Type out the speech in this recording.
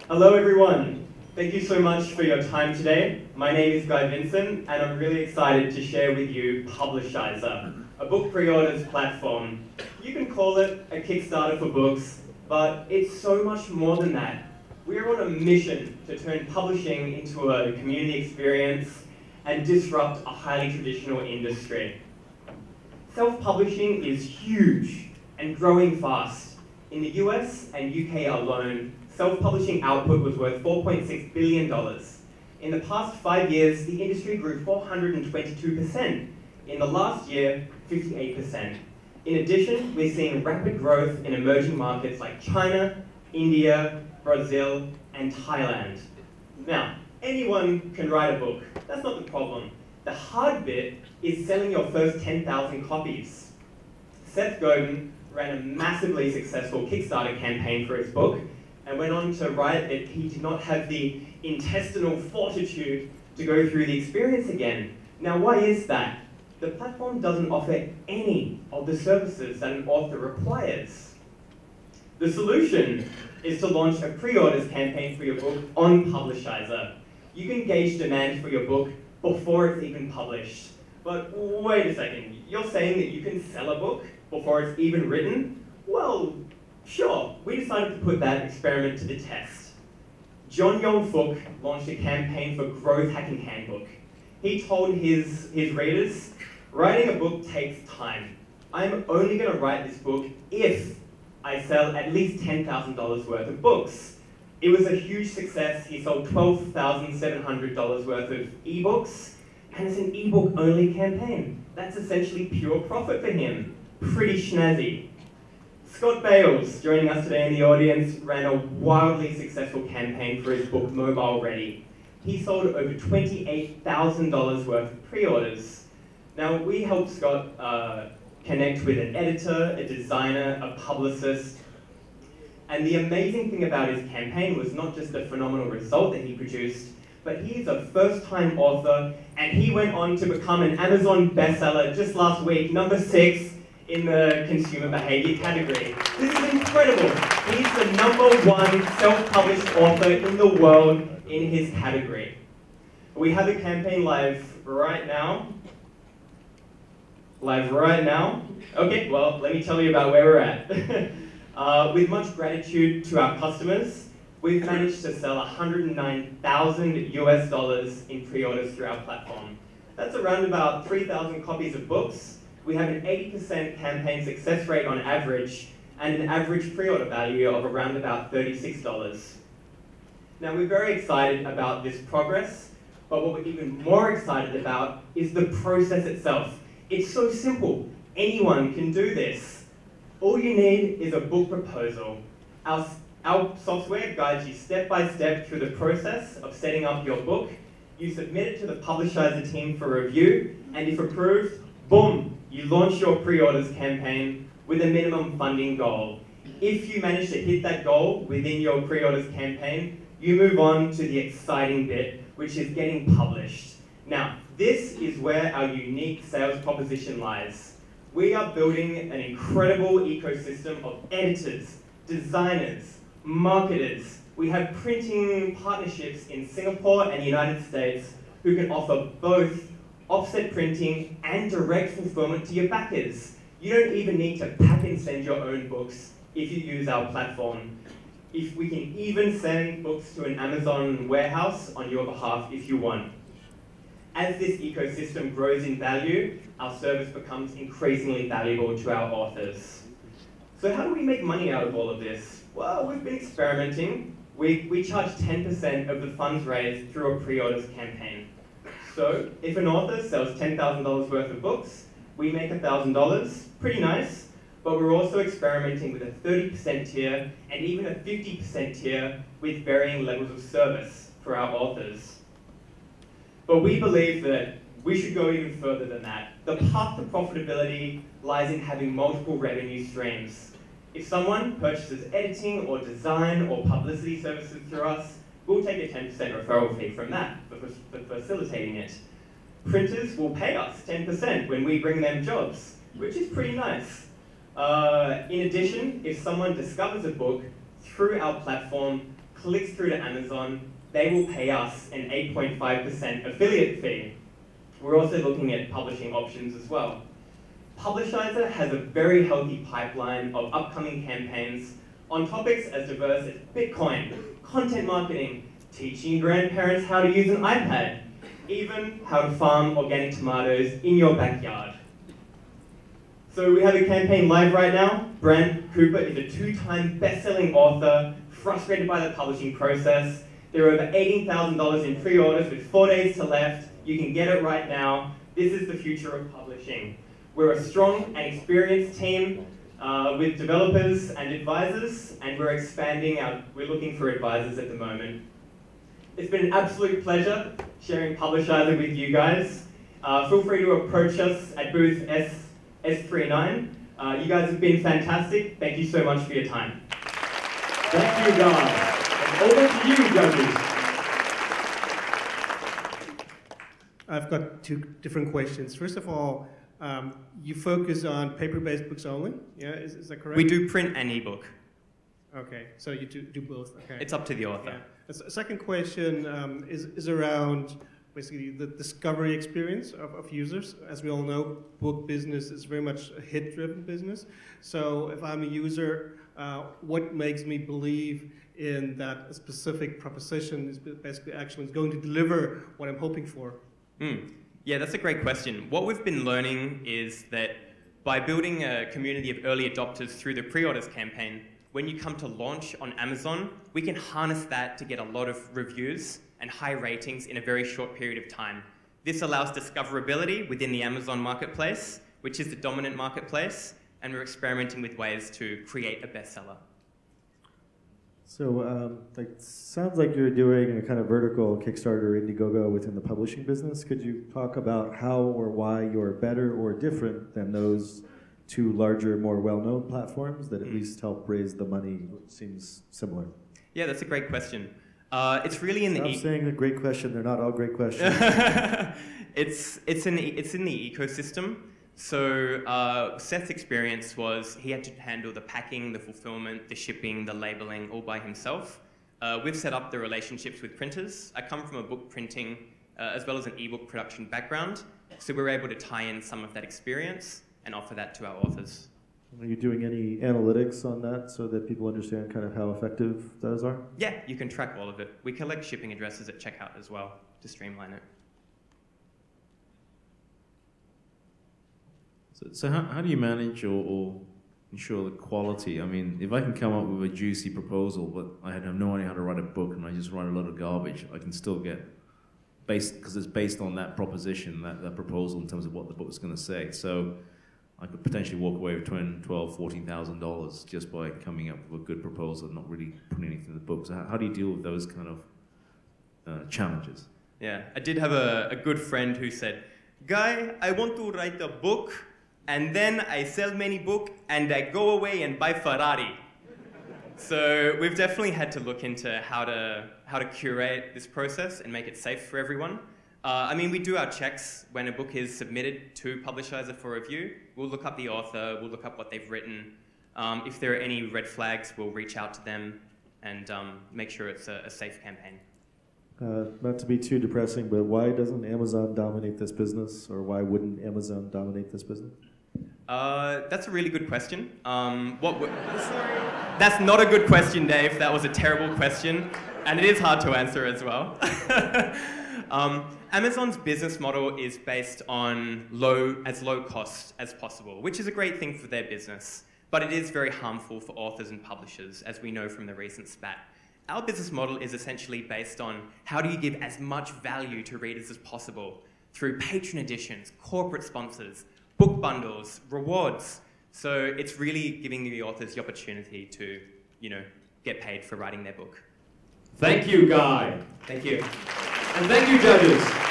Hello everyone. Thank you so much for your time today. My name is Guy Vincent and I'm really excited to share with you Publishizer, a book pre-orders platform. You can call it a Kickstarter for books, but it's so much more than that. We are on a mission to turn publishing into a community experience and disrupt a highly traditional industry. Self-publishing is huge and growing fast. In the US and UK alone, self-publishing output was worth $4.6 billion. In the past 5 years, the industry grew 422%. In the last year, 58%. In addition, we're seeing rapid growth in emerging markets like China, India, Brazil, and Thailand. Now, anyone can write a book. That's not the problem. The hard bit is selling your first 10,000 copies. Seth Godin ran a massively successful Kickstarter campaign for his book and went on to write that he did not have the intestinal fortitude to go through the experience again. Now, why is that? The platform doesn't offer any of the services that an author requires. The solution is to launch a pre-orders campaign for your book on Publishizer. You can gauge demand for your book before it's even published. But wait a second, you're saying that you can sell a book before it's even written? Well, sure, we decided to put that experiment to the test. John Young-Fook launched a campaign for Growth Hacking Handbook. He told his readers, writing a book takes time. I'm only going to write this book if I sell at least $10,000 worth of books. It was a huge success. He sold $12,700 worth of ebooks, and it's an ebook only campaign. That's essentially pure profit for him. Pretty snazzy. Scott Bales, joining us today in the audience, ran a wildly successful campaign for his book Mobile Ready. He sold over $28,000 worth of pre-orders. Now, we helped Scott connect with an editor, a designer, a publicist, and the amazing thing about his campaign was not just the phenomenal result that he produced, but he is a first-time author, and he went on to become an Amazon bestseller just last week, number 6 in the consumer behavior category. This is incredible. He's the #1 self-published author in the world in his category. We have a campaign live right now. Okay, well, let me tell you about where we're at. With much gratitude to our customers, we've managed to sell $109,000 US in pre-orders through our platform. That's around about 3,000 copies of books. We have an 80% campaign success rate on average, and an average pre-order value of around about $36. Now, we're very excited about this progress, but what we're even more excited about is the process itself. It's so simple. Anyone can do this. All you need is a book proposal. Our software guides you step by step through the process of setting up your book. You submit it to the Publishizer team for review, and if approved, boom, you launch your pre-orders campaign with a minimum funding goal. If you manage to hit that goal within your pre-orders campaign, you move on to the exciting bit, which is getting published. Now, this is where our unique sales proposition lies. We are building an incredible ecosystem of editors, designers, marketers. We have printing partnerships in Singapore and the United States who can offer both offset printing and direct fulfillment to your backers. You don't even need to pack and send your own books if you use our platform. If we can even send books to an Amazon warehouse on your behalf if you want. As this ecosystem grows in value, our service becomes increasingly valuable to our authors. So how do we make money out of all of this? Well, we've been experimenting. We charge 10% of the funds raised through a pre-orders campaign. So if an author sells $10,000 worth of books, we make $1,000, pretty nice, but we're also experimenting with a 30% tier and even a 50% tier with varying levels of service for our authors. But we believe that we should go even further than that. The path to profitability lies in having multiple revenue streams. If someone purchases editing or design or publicity services through us, we'll take a 10% referral fee from that for facilitating it. Printers will pay us 10% when we bring them jobs, which is pretty nice. In addition, if someone discovers a book through our platform, clicks through to Amazon, they will pay us an 8.5% affiliate fee. We're also looking at publishing options as well. Publishizer has a very healthy pipeline of upcoming campaigns on topics as diverse as Bitcoin, content marketing, teaching grandparents how to use an iPad, even how to farm organic tomatoes in your backyard. So we have a campaign live right now. Brent Cooper is a 2-time best-selling author, frustrated by the publishing process. There are over $18,000 in pre-orders with 4 days to left. You can get it right now. This is the future of publishing. We're a strong and experienced team with developers and advisors, and we're expanding out. We're looking for advisors at the moment. It's been an absolute pleasure sharing Publishizer with you guys. Feel free to approach us at booth S39. You guys have been fantastic. Thank you so much for your time. Thank you, guys. And over to you, judges. I've got 2 different questions. First of all, you focus on paper-based books only. Yeah, is that correct? We do print and ebook. Okay, so you do both. Okay. It's up to the author. Yeah. The second question is around basically the discovery experience of users. As we all know, book business is very much a hit-driven business. So if I'm a user, what makes me believe in that a specific proposition is basically actually going to deliver what I'm hoping for? Yeah, that's a great question. What we've been learning is that by building a community of early adopters through the pre-orders campaign, when you come to launch on Amazon, we can harness that to get a lot of reviews and high ratings in a very short period of time. This allows discoverability within the Amazon marketplace, which is the dominant marketplace, and we're experimenting with ways to create a bestseller. So it sounds like you're doing a kind of vertical Kickstarter Indiegogo within the publishing business. Could you talk about how or why you're better or different than those 2 larger, more well-known platforms that at least help raise the money? Which seems similar. Yeah, that's a great question. It's really in the... Stop saying a great question. They're not all great questions. it's in the ecosystem. So Seth's experience was he had to handle the packing, the fulfillment, the shipping, the labeling all by himself. We've set up the relationships with printers. I come from a book printing as well as an ebook production background, so we're able to tie in some of that experience and offer that to our authors. Are you doing any analytics on that so that people understand kind of how effective those are? Yeah, you can track all of it. We collect shipping addresses at checkout as well to streamline it. So how do you manage or ensure the quality? I mean, if I can come up with a juicy proposal, but I have no idea how to write a book and I just write a lot of garbage, I can still get, because it's based on that proposition, that proposal in terms of what the book's going to say. So I could potentially walk away with $12,000, $14,000 just by coming up with a good proposal and not really putting anything in the book. So how do you deal with those kind of challenges? Yeah, I did have a good friend who said, "Guy, I want to write a book, and then I sell many books, and I go away and buy Ferrari." So we've definitely had to look into how to curate this process and make it safe for everyone. I mean, we do our checks when a book is submitted to Publishizer for review. We'll look up the author, we'll look up what they've written. If there are any red flags, we'll reach out to them and make sure it's a safe campaign. Not to be too depressing, but why doesn't Amazon dominate this business, or why wouldn't Amazon dominate this business? That's a really good question. That's not a good question, Dave. That was a terrible question, and it is hard to answer as well. Amazon's business model is based on as low cost as possible, which is a great thing for their business, but it is very harmful for authors and publishers, as we know from the recent spat. Our business model is essentially based on how do you give as much value to readers as possible through patron editions, corporate sponsors, book bundles, rewards. So it's really giving the authors the opportunity to, get paid for writing their book. Thank you, Guy. Thank you. And thank you, judges.